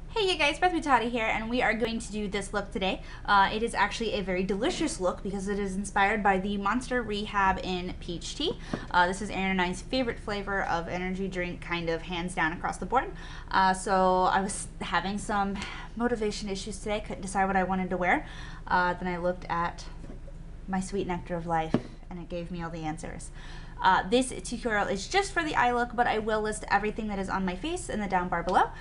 Hey you guys, Beth here, and we are going to do this look today. It is actually a very delicious look because it is inspired by the Monster Rehab in Peach Tea. This is Aaron and I's favorite flavor of energy drink, kind of hands down across the board. So I was having some motivation issues today, couldn't decide what I wanted to wear. Then I looked at my sweet nectar of life and it gave me all the answers. This tutorial is just for the eye look, but I will list everything that is on my face in the down bar below.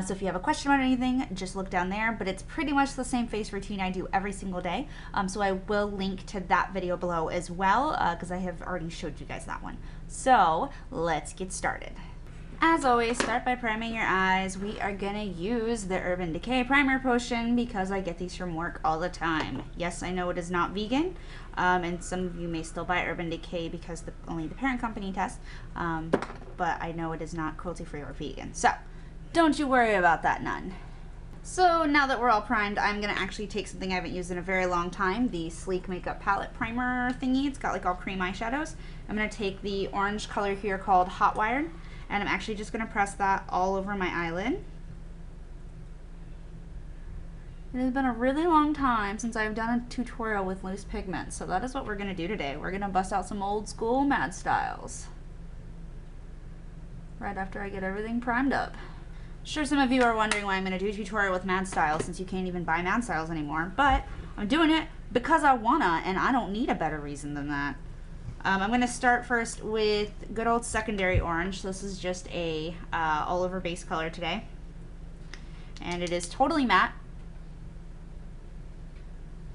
So if you have a question about anything, just look down there, but it's pretty much the same face routine I do every single day. So I will link to that video below as well, because I have already showed you guys that one. So let's get started. As always, start by priming your eyes. We are gonna use the Urban Decay Primer Potion because I get these from work all the time. Yes, I know it is not vegan, and some of you may still buy Urban Decay because only the parent company tests, but I know it is not cruelty-free or vegan. So, don't you worry about that, none. So now that we're all primed, I'm gonna actually take something I haven't used in a very long time, the Sleek Makeup Palette Primer thingy. It's got like all cream eyeshadows. I'm gonna take the orange color here called Hot Wired, and I'm actually just going to press that all over my eyelid. It has been a really long time since I've done a tutorial with loose pigment, so that is what we're going to do today. We're going to bust out some old school Mad Styles right after I get everything primed up. Sure, some of you are wondering why I'm going to do a tutorial with Mad Styles since you can't even buy Mad Styles anymore, but I'm doing it because I wanna, and I don't need a better reason than that. I'm going to start first with good old secondary orange. This is just a all over base color today, and it is totally matte.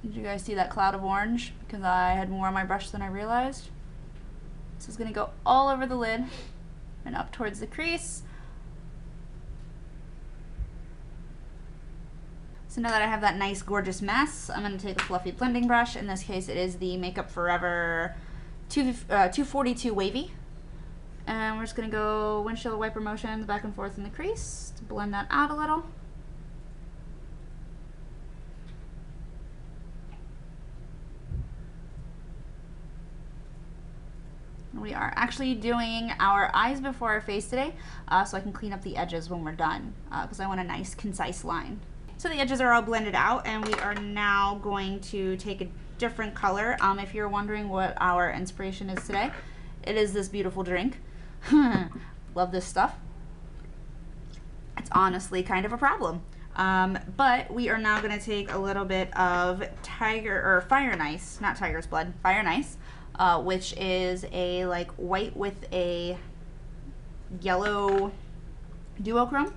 Did you guys see that cloud of orange? Because I had more on my brush than I realized. This is going to go all over the lid and up towards the crease. So now that I have that nice gorgeous mess, I'm going to take a fluffy blending brush. In this case it is the Makeup Forever 242 Wavy, and we're just going to go windshield wiper motions back and forth in the crease to blend that out a little. We are actually doing our eyes before our face today, so I can clean up the edges when we're done, because I want a nice concise line. So the edges are all blended out, and we are now going to take a different color. If you're wondering what our inspiration is today, it is this beautiful drink. Love this stuff. It's honestly kind of a problem. But we are now going to take a little bit of Fire and Ice, not Tiger's Blood, Fire and Ice, which is a like white with a yellow duochrome.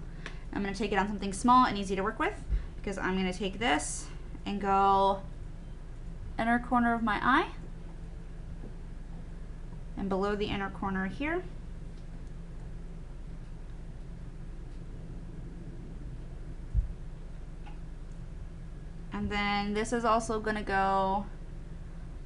I'm going to take it on something small and easy to work with, because I'm going to take this and go inner corner of my eye and below the inner corner here. And then this is also going to go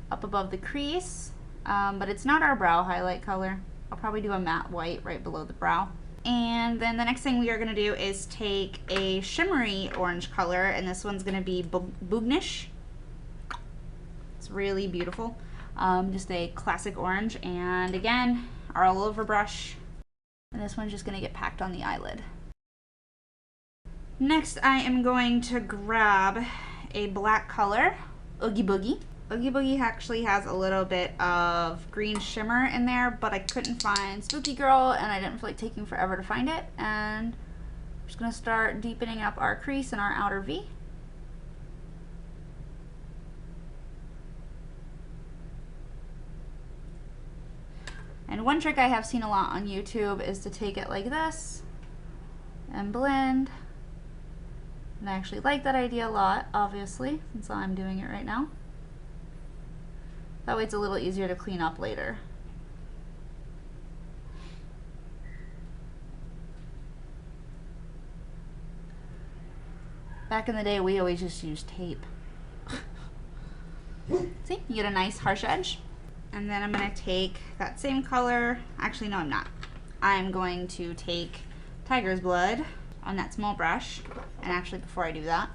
up above the crease, but it's not our brow highlight color. I'll probably do a matte white right below the brow. And then the next thing we are going to do is take a shimmery orange color, and this one's going to be Boognish. It's really beautiful. Just a classic orange, and again, our all over brush. And this one's just going to get packed on the eyelid. Next, I am going to grab a black color, Oogie Boogie. Oogie Boogie actually has a little bit of green shimmer in there, but I couldn't find Spooky Girl, and I didn't feel like taking forever to find it. And I'm just going to start deepening up our crease and our outer V. And one trick I have seen a lot on YouTube is to take it like this and blend. And I actually like that idea a lot, obviously, since I'm doing it right now. That way it's a little easier to clean up later. Back in the day, we always just used tape. See, you get a nice harsh edge. And then I'm going to take that same color. Actually, no, I'm not. I'm going to take Tiger's Blood on that small brush. And actually, before I do that,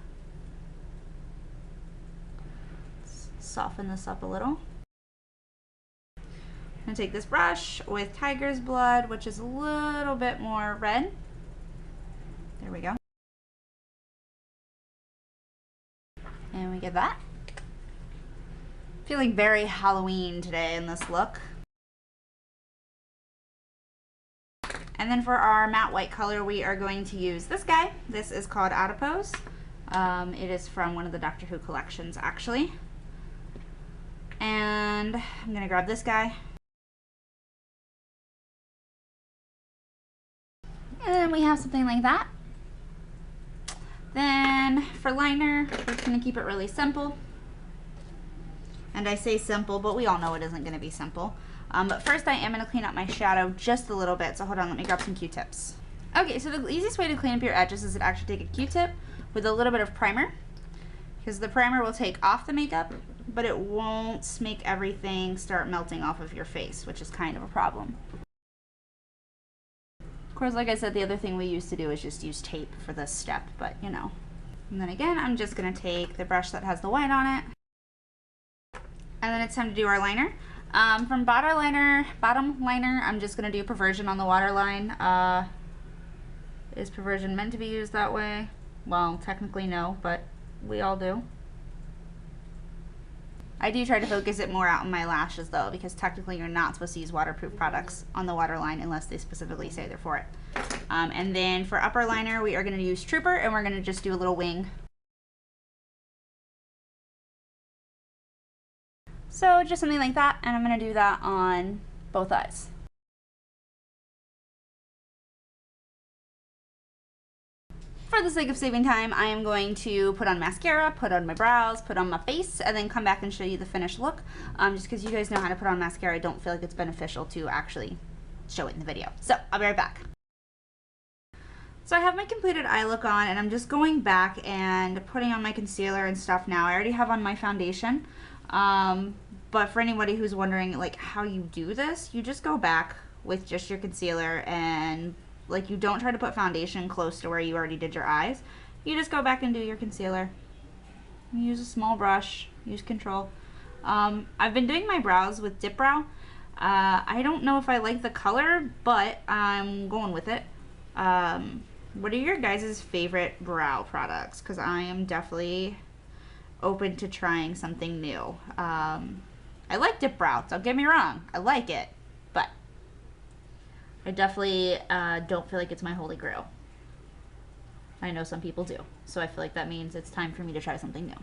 soften this up a little. I'm going to take this brush with Tiger's Blood, which is a little bit more red. There we go. And we get that. Feeling very Halloween today in this look. And then for our matte white color, we are going to use this guy. This is called Adipose. It is from one of the Doctor Who collections, actually. And I'm gonna grab this guy. And then we have something like that. Then for liner, we're just gonna keep it really simple. And I say simple, but we all know it isn't gonna be simple. But first I am gonna clean up my shadow just a little bit. So hold on, let me grab some Q-tips. Okay, so the easiest way to clean up your edges is to actually take a Q-tip with a little bit of primer, because the primer will take off the makeup, but it won't make everything start melting off of your face, which is kind of a problem. Of course, like I said, the other thing we used to do is just use tape for this step, but you know. And then again, I'm just gonna take the brush that has the white on it. And then it's time to do our liner. From bottom liner, I'm just gonna do Perversion on the waterline. Is Perversion meant to be used that way? Well, technically no, but we all do. I do try to focus it more out on my lashes though, because technically you're not supposed to use waterproof products on the waterline unless they specifically say they're for it. And then for upper liner, we are gonna use Trooper, and we're gonna just do a little wing. So just something like that, and I'm gonna do that on both eyes. For the sake of saving time, I am going to put on mascara, put on my brows, put on my face, and then come back and show you the finished look. Just because you guys know how to put on mascara, I don't feel like it's beneficial to actually show it in the video. So I'll be right back. So I have my completed eye look on, and I'm just going back and putting on my concealer and stuff now. I already have on my foundation. But for anybody who's wondering like how you do this, you just go back with just your concealer, and like you don't try to put foundation close to where you already did your eyes. You just go back and do your concealer. Use a small brush, use control. I've been doing my brows with Dipbrow. I don't know if I like the color, but I'm going with it. What are your guys' favorite brow products? Because I am definitely open to trying something new. I like Dipbrow, don't get me wrong, I like it, but I definitely don't feel like it's my holy grail. I know some people do, so I feel like that means it's time for me to try something new.